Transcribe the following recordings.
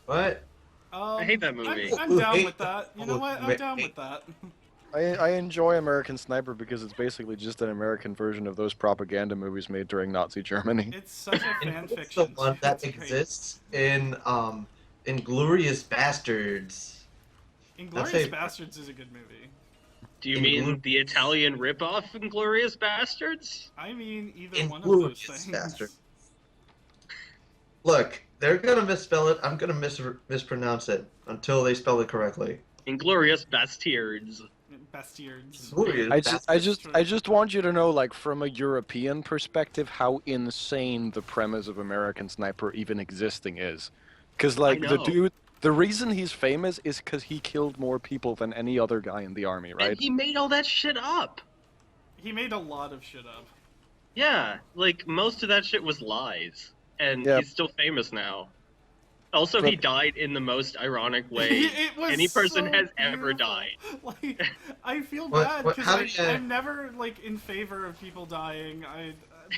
What? I hate that movie. I'm down with that. You know what? I'm down with that. I enjoy American Sniper because it's basically just an American version of those propaganda movies made during Nazi Germany. It's such a fan And it's the fiction. one that It's great. exists in Inglorious Bastards. Inglourious Bastards is a good movie. Do you mean the Italian ripoff Inglourious Bastards? I mean, either one of those Inglourious things. Bastards. Look, they're gonna misspell it. I'm gonna mispronounce it until they spell it correctly. Inglourious Bastards. Bastards. Inglourious I just want you to know, like, from a European perspective, how insane the premise of American Sniper even existing is. Because, like, I the know. dude, the reason he's famous is because he killed more people than any other guy in the army, right? And he made all that shit up. He made a lot of shit up. Yeah, like, most of that shit was lies. And Yeah. he's still famous now. Also, he died in the most ironic way It was any person so has ever beautiful. died. Like, I feel What- bad what- how because did you- I'm never like in favor of people dying.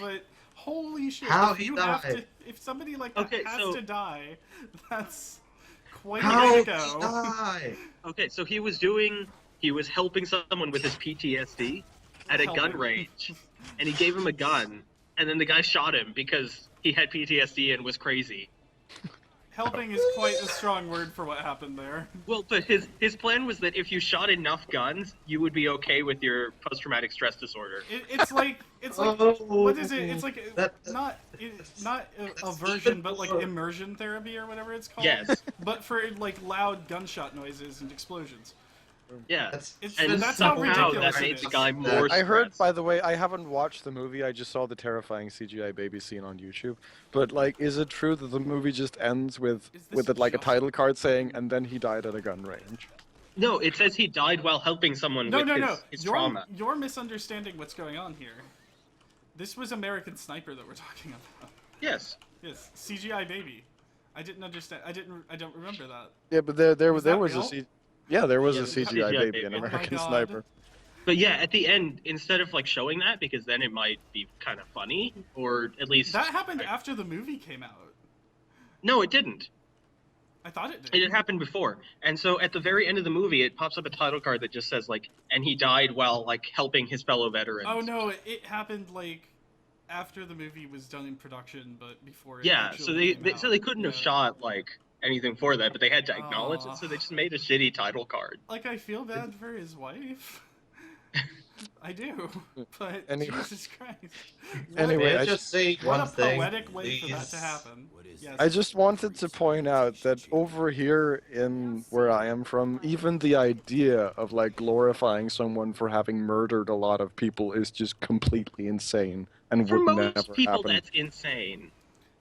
But holy shit! How if he you have died? to, if somebody like that Okay, has so- to die, that's quite How a way did to he go. die? Okay, so he was helping someone with his PTSD at a gun Helping. range, and he gave him a gun, and then the guy shot him because he had PTSD and was crazy. Helping is quite a strong word for what happened there. Well, but his plan was that if you shot enough guns, you would be okay with your post-traumatic stress disorder. It's like Oh, what is it? It's like that- not That's aversion, even but like more. immersion therapy or whatever it's called. Yes, But for like loud gunshot noises and explosions. yeah. It's And that's how somehow ridiculous that it made is. the guy more I heard, stressed. by the way, I haven't watched the movie, I just saw the terrifying CGI baby scene on YouTube. But, like, is it true that the movie just ends with, Is this like, a just- title card saying, and then he died at a gun range? No, it says he died while helping someone No, with no. his You're trauma. you're misunderstanding what's going on here. This was American Sniper that we're talking about. Yes. Yes, CGI baby. I didn't understand. I don't remember that. Yeah, but there Was that was real? a yeah, there was Yeah, a there was a CGI CGI baby baby. in Oh my American God. Sniper. But yeah, at the end, instead of like showing that, because then it might be kind of funny, or at least That happened after the movie came out. No, it didn't. I thought it did. It had happened before. And so at the very end of the movie, it pops up a title card that just says like, and he died while like helping his fellow veterans. Oh no, it happened like after the movie was done in production, but before it Yeah, actually so they, came they out. so they couldn't have Yeah. shot like anything for that, but they had to acknowledge Aw. it, so they just made a shitty title card. Like, I feel bad for his wife. I do, but Anyway. Jesus Christ. Anyway, May I I just say What one a thing, poetic way for that please? to happen. Yes. I just wanted to point out that over here in where I am from, even the idea of like glorifying someone for having murdered a lot of people is just completely insane and For would most never people, happen. that's insane.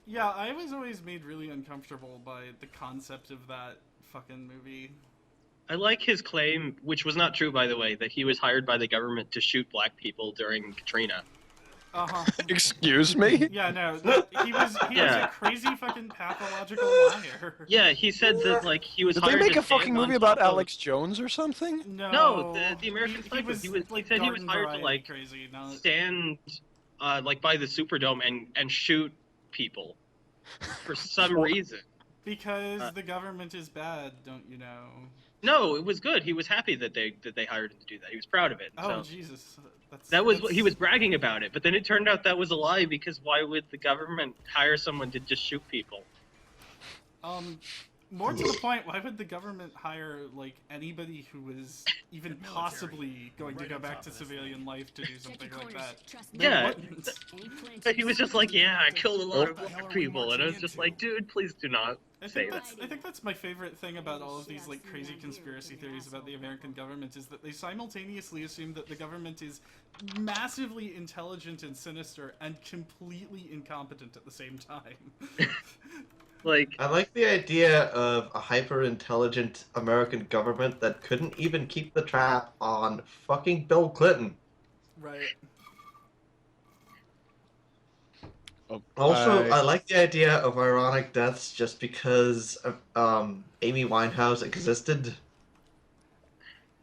Yeah, I was always made really uncomfortable by the concept of that fucking movie. I like his claim, which was not true by the way, that he was hired by the government to shoot black people during Katrina. Uh-huh. Excuse me? Yeah, no, he was Yeah. a crazy fucking pathological liar. Yeah, he said that like he was Did they hired make to a fucking stand on movie about top of- Alex Jones or something? No, the American Sniper. was, He was- like he said he was garden hired to, variety like, crazy. Not... stand like by the Superdome and shoot people for some reason. Because the government is bad, don't you know? No, it was good. He was happy that they hired him to do that. He was proud of it. Oh So Jesus, that was that's... he was bragging about it. But then it turned out that was a lie because why would the government hire someone to just shoot people? More to the point, why would the government hire like anybody who was even possibly going to go back to civilian life to do something like that? They Yeah. wouldn't. But he was just like, yeah, I killed a lot of black people, and I was just like, dude, please do not say that. I think that's my favorite thing about all of these like crazy conspiracy theories about the American government is that they simultaneously assume that the government is massively intelligent and sinister and completely incompetent at the same time. Like, I like the idea of a hyper-intelligent American government that couldn't even keep the trap on fucking Bill Clinton. Right. Oh, Also, I like the idea of ironic deaths just because Amy Winehouse existed.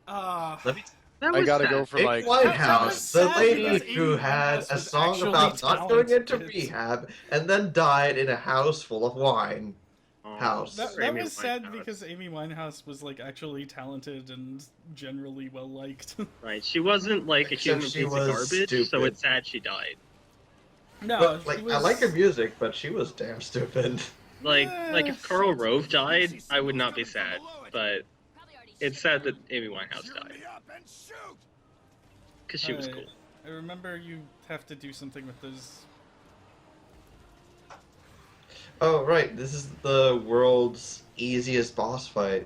Uh, Let me that I was gotta sad. go for Amy like. was Winehouse, the sad lady because who Amy had Winehouse a was song actually about not going into talented. rehab and then died in a house full of wine. House. That Amy was sad Winehouse. because Amy Winehouse was like actually talented and generally well liked. Right. She wasn't like a Except human she piece of was garbage, so stupid. it's sad she died. No, But she like, was... I like her music, but she was damn stupid. Like if Karl Rove died, I would not be sad, but it's sad that Amy Winehouse died because she was cool. I remember you have to do something with those. Oh right, this is the world's easiest boss fight.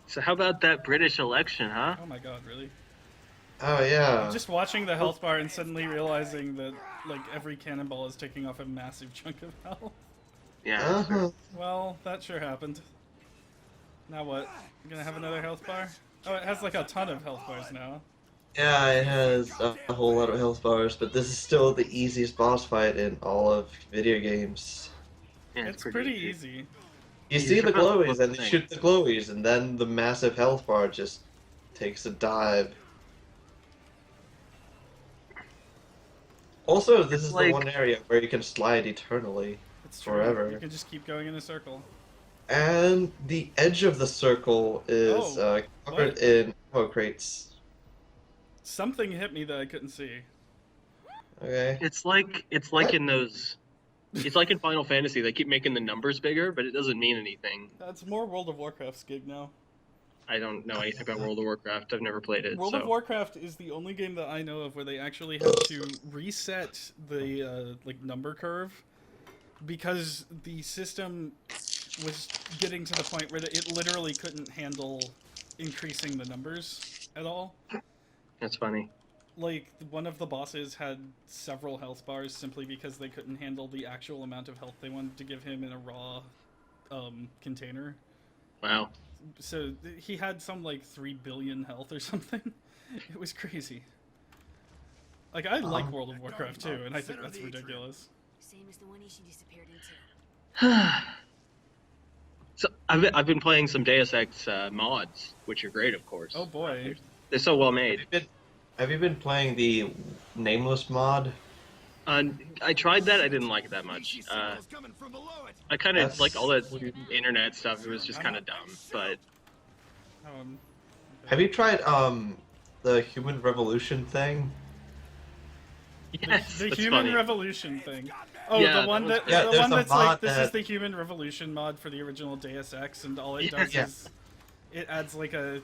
So how about that British election, huh? Oh my god, really? Oh yeah. Just watching the health bar and suddenly realizing that like every cannonball is taking off a massive chunk of health. Yeah. Uh-huh. Well, that sure happened. Now what? You gonna have another health bar? Oh, it has like a ton of health bars now. Yeah, it has a whole lot of health bars, but this is still the easiest boss fight in all of video games. Yeah, It's pretty easy. You You see the should probably glowies look and the they thing. shoot the glowies, and then the massive health bar just takes a dive. Also, this It's is like- the one area where you can slide eternally. It's true. Forever. You can just keep going in a circle. And the edge of the circle is Oh, covered what? in ammo crates. Something hit me that I couldn't see. Okay. It's like in those. It's like in Final Fantasy, they keep making the numbers bigger, but it doesn't mean anything. That's more World of Warcraft's gig now. I don't know anything about World of Warcraft. I've never played it. World so. of Warcraft is the only game that I know of where they actually have to reset the like number curve because the system was getting to the point where it literally couldn't handle increasing the numbers at all. That's funny. Like one of the bosses had several health bars simply because they couldn't handle the actual amount of health they wanted to give him in a raw container. Wow. So he had some like 3 billion health or something. It was crazy. Like I like World of Warcraft too, and I think that's ridiculous. Same as the one she disappeared into. So I've been playing some Deus Ex mods, which are great, of course. Oh boy. They're so well made. Have you been playing the Nameless mod? I tried that. I didn't like it that much. I kind of That's- like all that internet stuff. It was just kind of dumb. But Um, Have you tried the Human Revolution thing? yes, the that's Human funny. Revolution thing. Oh, Yeah, the one that was that great. Yeah, the there's one a that's like mod this is that- the Human Revolution mod for the original Deus Ex, and all it does Yeah. is it adds like a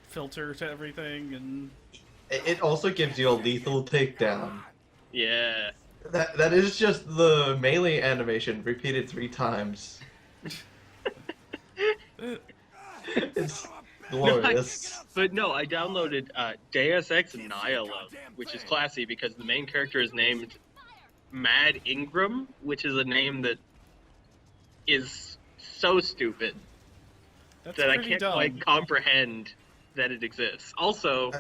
filter to everything, and It also gives you a lethal takedown. Yeah. That is just the melee animation repeated 3 times. It's glorious. But no, I downloaded Deus Ex Nihilum, which is classy because the main character is named Mad Ingram, which is a name that is so stupid that's that I pretty can't dumb. quite comprehend that it exists. Also,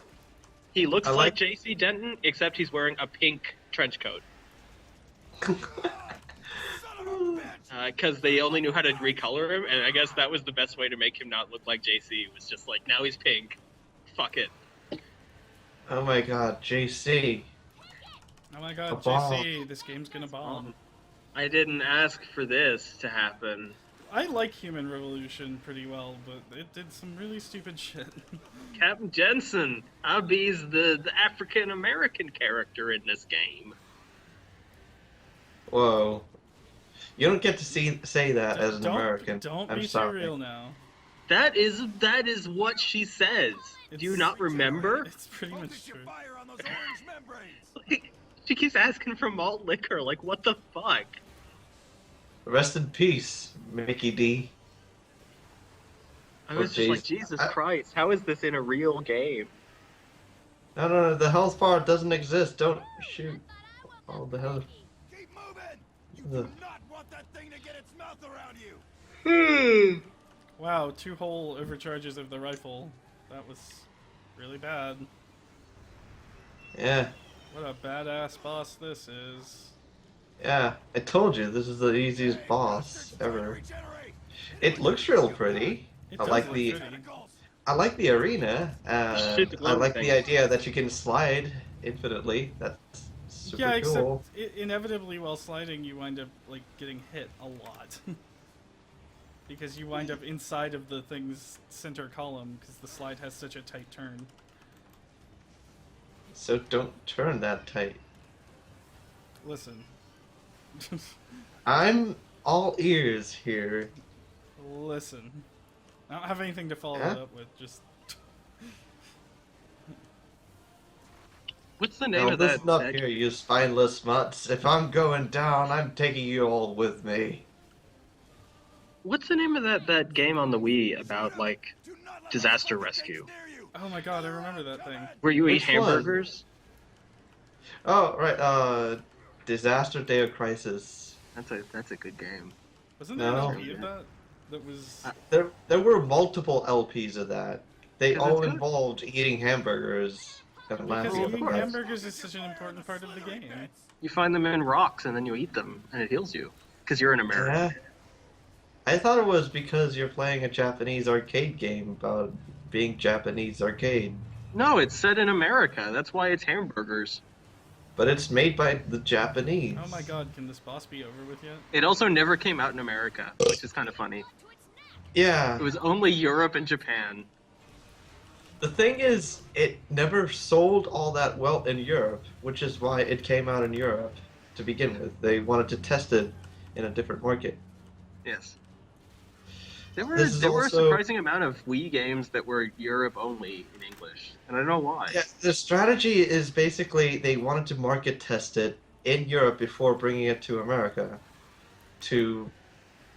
he looks I like like- JC Denton, except he's wearing a pink trench coat. Because they only knew how to recolor him, and I guess that was the best way to make him not look like JC. It was just like, now he's pink. Fuck it. Oh my god, JC. Oh my god, A bomb. JC, this game's gonna bomb. I didn't ask for this to happen. I like Human Revolution pretty well, but it did some really stupid shit. Captain Jensen, Abby's the African American character in this game. Whoa. You don't get to say that as an Don't- American. Don't I'm be sorry. surreal now. That is what she says. Do you not remember? It's pretty much true. Like, she keeps asking for malt liquor. Like, what the fuck? Rest in peace, Mickey D. I Oh, was just like, jeez. Jesus I- Christ, how is this in a real game? No, the health bar doesn't exist. Don't shoot. Oh, the hell. Keep moving! You The- do not want that thing to get its mouth around you! Wow, 2 whole overcharges of the rifle. That was really bad. Yeah, What a badass boss this is. yeah. I told you, this is the easiest boss ever. Regenerate! It looks real pretty. It I does like look the- pretty. I like the arena. Shoot the I glowing like thing. the idea that you can slide infinitely. That's super Yeah, cool. except inevitably while sliding you wind up like getting hit a lot. because you wind up inside of the thing's center column because the slide has such a tight turn. So don't turn that tight. Listen. I'm all ears here. Listen. I don't have anything to follow Yeah? it up with, just... What's the name Now of that? listen up that- here, you spineless mutts. If I'm going down, I'm taking you all with me. What's the name of that game on the Wii about like disaster rescue, Oh my god, I remember that thing. where you eat Which one? hamburgers? Oh, right, Disaster Day of Crisis. That's a good game. Wasn't there an No. LP of that? That was... There were multiple LPs of that. They Because all it's good. involved eating hamburgers. And Because laughing at the eating price. hamburgers is such an important part of the game. You find them in rocks and then you eat them, and it heals you. Because you're an American. Yeah. I thought it was because you're playing a Japanese arcade game about being Japanese arcade. No, it's set in America. That's why it's hamburgers. But it's made by the Japanese. Oh my god, can this boss be over with yet? It also never came out in America, which is kind of funny. Yeah. It was only Europe and Japan. The thing is, it never sold all that well in Europe, which is why it came out in Europe to begin with. They wanted to test it in a different market. Yes. There were This is there were a also- surprising amount of Wii games that were Europe only in English, and I don't know why. Yeah, the strategy is basically they wanted to market test it in Europe before bringing it to America to,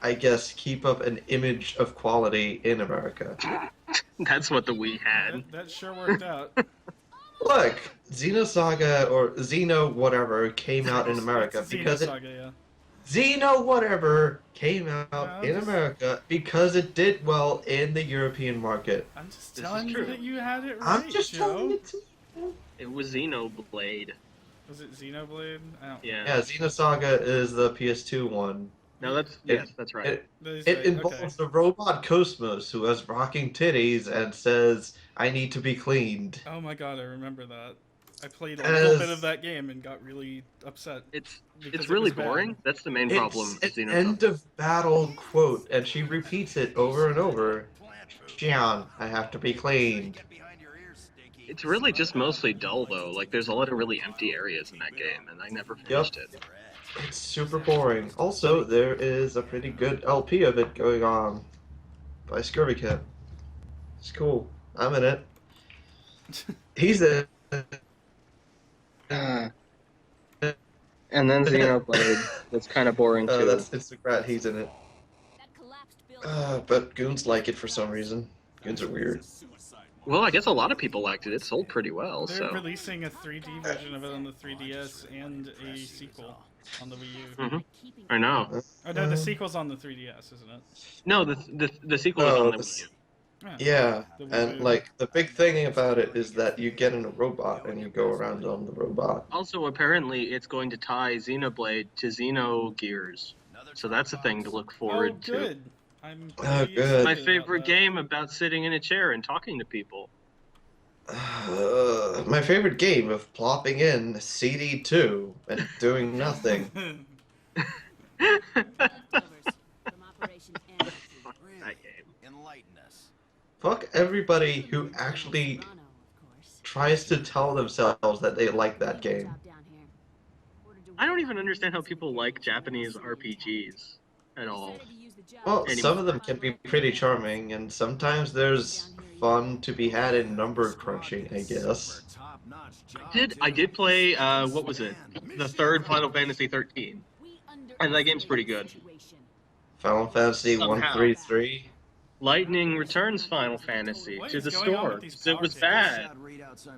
I guess, keep up an image of quality in America. That's what the Wii had. That sure worked out. Look, Xenosaga or Xeno whatever came out in America It's because it Xenosaga, yeah. Xeno whatever came out No, in just- America because it did well in the European market. I'm just This telling is you true. that you had it right, I'm just Joe. telling you. It was Xenoblade. Was it Xenoblade? I don't... Yeah. Yeah, Xenosaga is the PS2 one. No, that's right. It, That is it right, involves okay. the robot Cosmos who has rocking titties and says, "I need to be cleaned." Oh my god, I remember that. I played a As- little bit of that game and got really upset. It's because it really was bad. boring. That's the main problem. It's with an Xenoblade. end of battle quote, and she repeats it over and over. Xian, I have to be cleaned. It's really just mostly dull though. Like there's a lot of really empty areas in that game, and I never finished it. It's super boring. Also, there is a pretty good LP of it going on by Scurvy Cat. It's cool. I'm in it. He's in it. And then Xenoblade. That's kind of boring too. That's Instagrat. He's in it. But goons like it for some reason. Goons are weird. Well, I guess a lot of people liked it. It sold pretty well. They're So releasing a 3D version of it on the 3DS and a sequel on the Wii U. I know. Oh no, the sequel's on the 3DS, isn't it? No, the sequel is No, on the this- Wii U. Yeah, The Wii and U. like the big thing about it is that you get in a robot and you go around on the robot. Also, apparently, it's going to tie Xenoblade to Xenogears. So that's a thing to look forward Oh, to. good. I'm Oh, pretty good. excited My about favorite that. game about sitting in a chair and talking to people. My favorite game of plopping in CD2 and doing nothing. That game. Enlighten us. Fuck everybody who actually tries to tell themselves that they like that game. I don't even understand how people like Japanese RPGs at all. Well, Anyway. some of them can be pretty charming, and sometimes there's fun to be had in number crunching, I guess. I did play what was it? The third Final Fantasy 13. And that game's pretty good. Final Fantasy Somehow. 133. Lightning returns Final Fantasy What to is the going on store. with these It was power bad.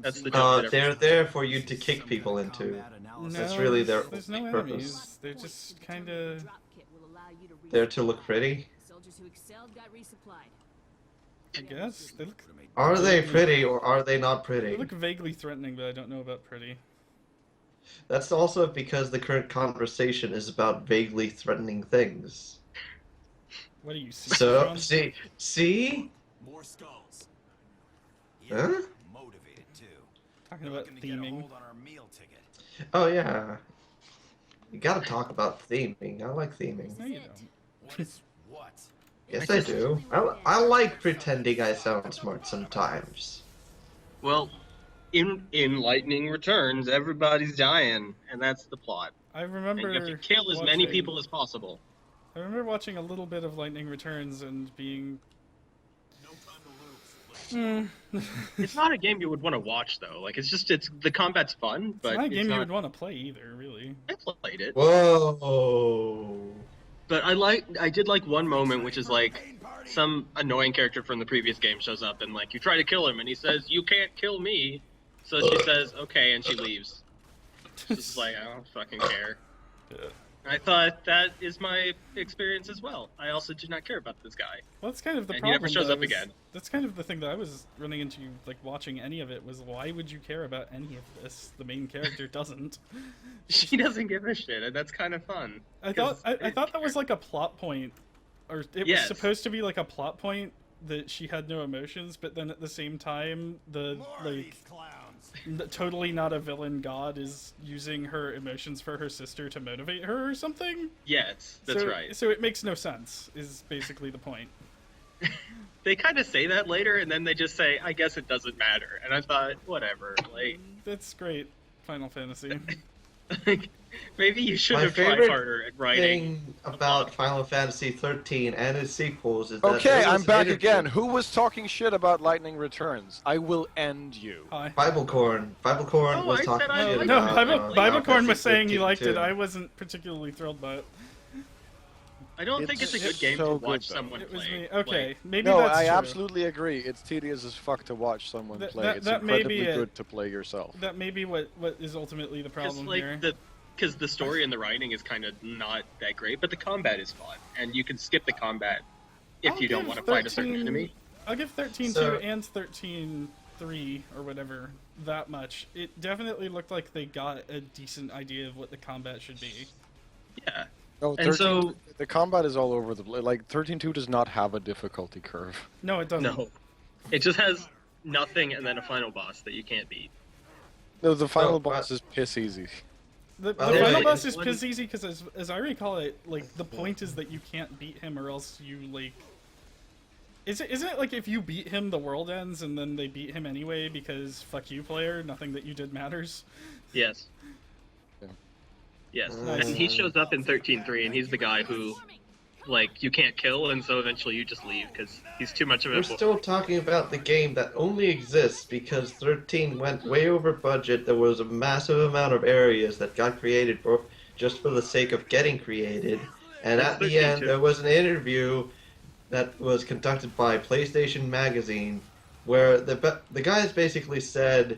That's the joke that They're everyone- there for you to kick people into. That's really their There's no only enemies. purpose. They're just kind of. There to look pretty. Soldiers who excelled got resupplied. I guess they look. Are they pretty or are they not They pretty? look vaguely threatening, but I don't know about pretty. That's also because the current conversation is about vaguely threatening things. What do you see? So, see? More skulls. Huh? Motivated too. Talking about Looking to get a theming. hold on our meal ticket. Oh yeah. You gotta talk about theming. I like theming. No, you don't. What is what? Yes, I do. I like pretending I sound smart sometimes. Well, in Lightning Returns, everybody's dying, and that's the plot. I And you have to remember kill as many watching- people as possible. I remember watching a little bit of Lightning Returns and being. It's not a game you would want to watch though. Like it's the combat's fun, but It's not a game you would want to play either, really. I played it. Whoa. But I did like one moment, which is like some annoying character from the previous game shows up and like you try to kill him and he says, "You can't kill me." So she says, "Okay," and she leaves. She's like, "I don't fucking care." Yeah. I thought that is my experience as well. I also did not care about this guy. Well, that's kind of the And problem. he never shows though, up is- again. That's kind of the thing that I was running into, like watching any of it, was why would you care about any of this? The main character doesn't. She doesn't give a shit, and that's kind of fun. I thought that was like a plot point, or it Yes. was supposed to be like a plot point that she had no emotions, but then at the same time the More of like these clowns. totally not a villain god is using her emotions for her sister to motivate her or something. Yes, that's so, right. So it makes no sense. Is basically the point. They kind of say that later, and then they just say, "I guess it doesn't matter." And I thought, whatever. That's great. Final Fantasy. Like, maybe you should My have tried favorite harder at writing. thing about Final Fantasy 13 and its sequels is that Okay, there I'm was back interview- again. Who was talking shit about Lightning Returns? I will end you. Hi. Biblecorn. Biblecorn Oh, was I talking said I shit liked No, it. about Biblecorn Final was saying he Fantasy liked it. 13 I wasn't particularly thrilled by it. I don't think it's a good It's game so to watch good, though. someone It was play. me. Okay, Like, maybe No, that's I true. absolutely agree. It's tedious as fuck to watch someone That- play. that- It's that may be incredibly it. good to play yourself. That may be what is ultimately the problem here. because the story and the writing is kind of not that great, but the combat is fun, and you can skip the combat if I'll you don't give want to fight a certain 13 enemy. I'll give 13.2 So- and 13.3 or whatever that much. It definitely looked like they got a decent idea of what the combat should be. Yeah, No, and 13, so the combat is all over the place. Like 13.2 does not have a difficulty curve. No, it doesn't. no, it just has nothing and then a final boss that you can't beat. No, the final Oh, boss is piss easy. The Well, final wait, boss is when- piss easy because, as I recall it, like the point is that you can't beat him or else you like. Isn't it like if you beat him, the world ends, and then they beat him anyway because fuck you, player, nothing that you did matters. Yes. Yeah. Yes, Nice. and he shows up in 13.3, and he's the guy who, like, you can't kill, and so eventually you just leave because he's too much of a. We're still talking about the game that only exists because 13 went way over budget. There was a massive amount of areas that got created just for the sake of getting created. And It's at the 13 end, too. there was an interview that was conducted by PlayStation Magazine where the guys basically said,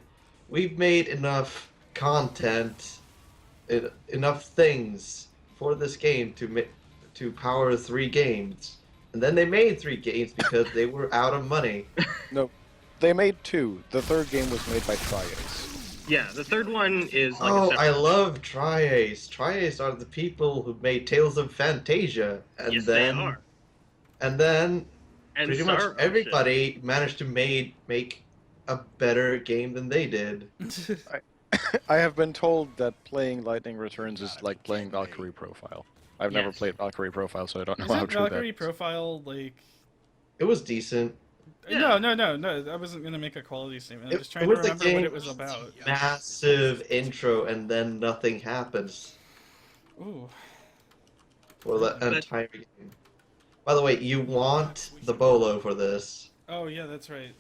"We've made enough content, enough things for this game to power 3 games." And then they made 3 games because they were out of money. No, they made 2. The third game was made by Tri-Ace. Yeah, the third one is like a Oh, separate. I love Tri-Ace. Tri-Ace are the people who made Tales of Fantasia. And Yes, then, they are. And then And pretty Star much Ocean. everybody managed to make a better game than they did. I have been told that playing Lightning Returns is like playing Valkyrie Profile. I've never Yes. played Valkyrie Profile, so I don't know how Isn't true that Valkyrie is. Profile like? It was decent. No. I wasn't gonna make a quality statement. I It- was trying it to was the remember what game- it was about. Massive intro, and then nothing happens Ooh. for the But- entire game. By the way, you want the bolo for this. Oh yeah, that's right.